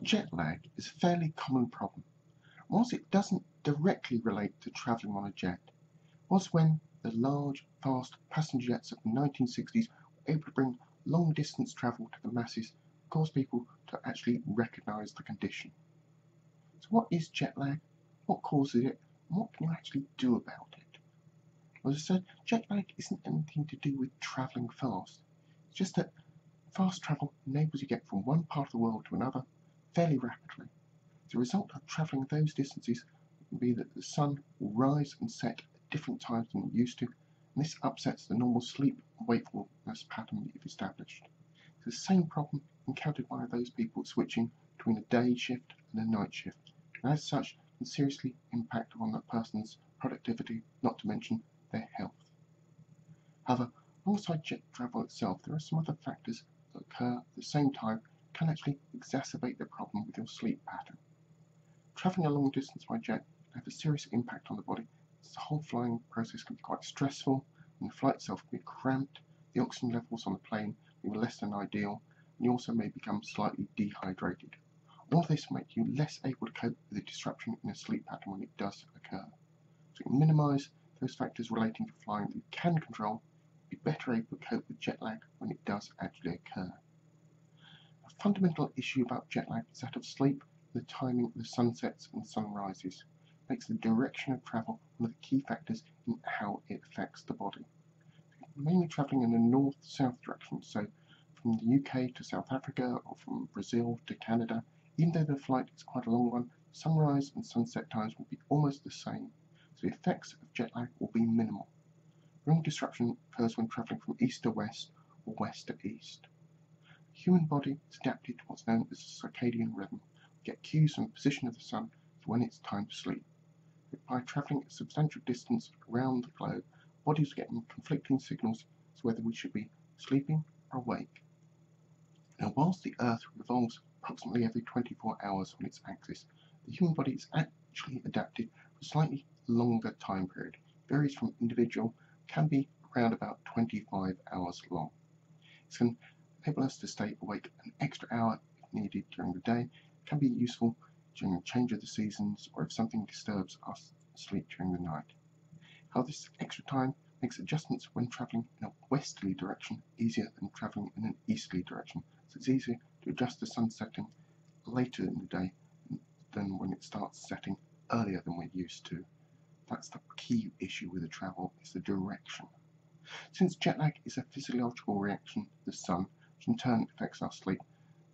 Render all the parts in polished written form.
Jet lag is a fairly common problem. Whilst it doesn't directly relate to travelling on a jet, was when the large, fast passenger jets of the 1960s were able to bring long-distance travel to the masses, caused people to actually recognise the condition. So what is jet lag? What causes it? And what can you actually do about it? As I said, jet lag isn't anything to do with travelling fast. It's just that fast travel enables you to get from one part of the world to another fairly rapidly. The result of travelling those distances will be that the sun will rise and set at different times than it used to, and this upsets the normal sleep and wakefulness pattern that you've established. It's the same problem encountered by those people switching between a day shift and a night shift, and as such can seriously impact on that person's productivity, not to mention their health. However, alongside jet travel itself, there are some other factors that occur at the same time can actually exacerbate the problem with your sleep pattern. Travelling a long distance by jet can have a serious impact on the body, as the whole flying process can be quite stressful, and the flight itself can be cramped, the oxygen levels on the plane will be less than ideal, and you also may become slightly dehydrated. All of this will make you less able to cope with the disruption in a sleep pattern when it does occur. So you can minimise those factors relating to flying that you can control, be better able to cope with jet lag when it does actually occur. A fundamental issue about jet lag is that of sleep, the timing of the sunsets and sunrises. It makes the direction of travel one of the key factors in how it affects the body. Mainly travelling in a north-south direction, so from the UK to South Africa or from Brazil to Canada, even though the flight is quite a long one, sunrise and sunset times will be almost the same, so the effects of jet lag will be minimal. Real disruption occurs when travelling from east to west or west to east. The human body is adapted to what's known as a circadian rhythm. We get cues from the position of the sun to when it's time to sleep. But by travelling a substantial distance around the globe, bodies are getting conflicting signals as to whether we should be sleeping or awake. Now, whilst the Earth revolves approximately every 24 hours on its axis, the human body is actually adapted for a slightly longer time period. It varies from individual, can be around about 25 hours long. It can enable us to stay awake an extra hour if needed during the day. It can be useful during the change of the seasons or if something disturbs us sleep during the night. However, this extra time makes adjustments when travelling in a westerly direction easier than travelling in an easterly direction, so it's easier to adjust the sun setting later in the day than when it starts setting earlier than we're used to. That's the key issue with the travel, is the direction. Since jet lag is a physiological reaction to the sun, which in turn affects our sleep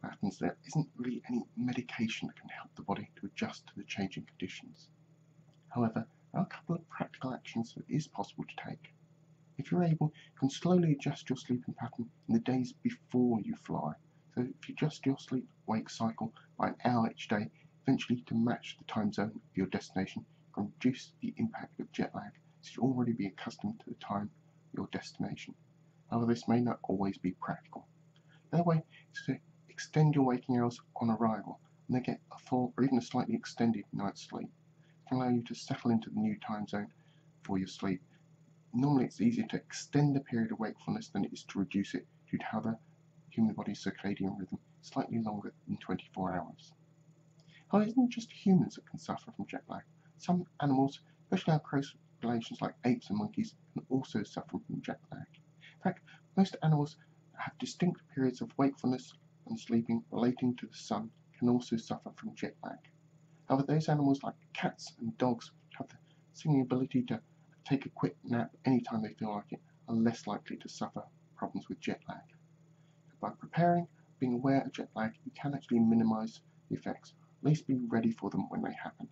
patterns, there isn't really any medication that can help the body to adjust to the changing conditions. However, there are a couple of practical actions that is possible to take. If you're able, you can slowly adjust your sleeping pattern in the days before you fly. So if you adjust your sleep-wake cycle by an hour each day, eventually to match the time zone of your destination, you can reduce the impact of jet lag, so you'll already be accustomed to the time of your destination. However, this may not always be practical. Another way is to extend your waking hours on arrival, and then get a full or even a slightly extended night's sleep. It can allow you to settle into the new time zone for your sleep. Normally it's easier to extend the period of wakefulness than it is to reduce it due to how the human body's circadian rhythm is slightly longer than 24 hours. However, it isn't just humans that can suffer from jet lag. Some animals, especially our close relations like apes and monkeys, can also suffer from jet lag. In fact, most animals that have distinct periods of wakefulness and sleeping relating to the sun can also suffer from jet lag. However, those animals like cats and dogs, which have the seeming ability to take a quick nap anytime they feel like it, are less likely to suffer problems with jet lag. By preparing, being aware of jet lag, you can actually minimise the effects, at least be ready for them when they happen.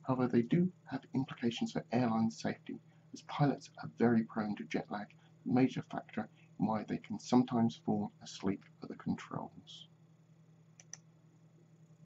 However, they do have implications for airline safety, as pilots are very prone to jet lag, a major factor in why they can sometimes fall asleep at the controls.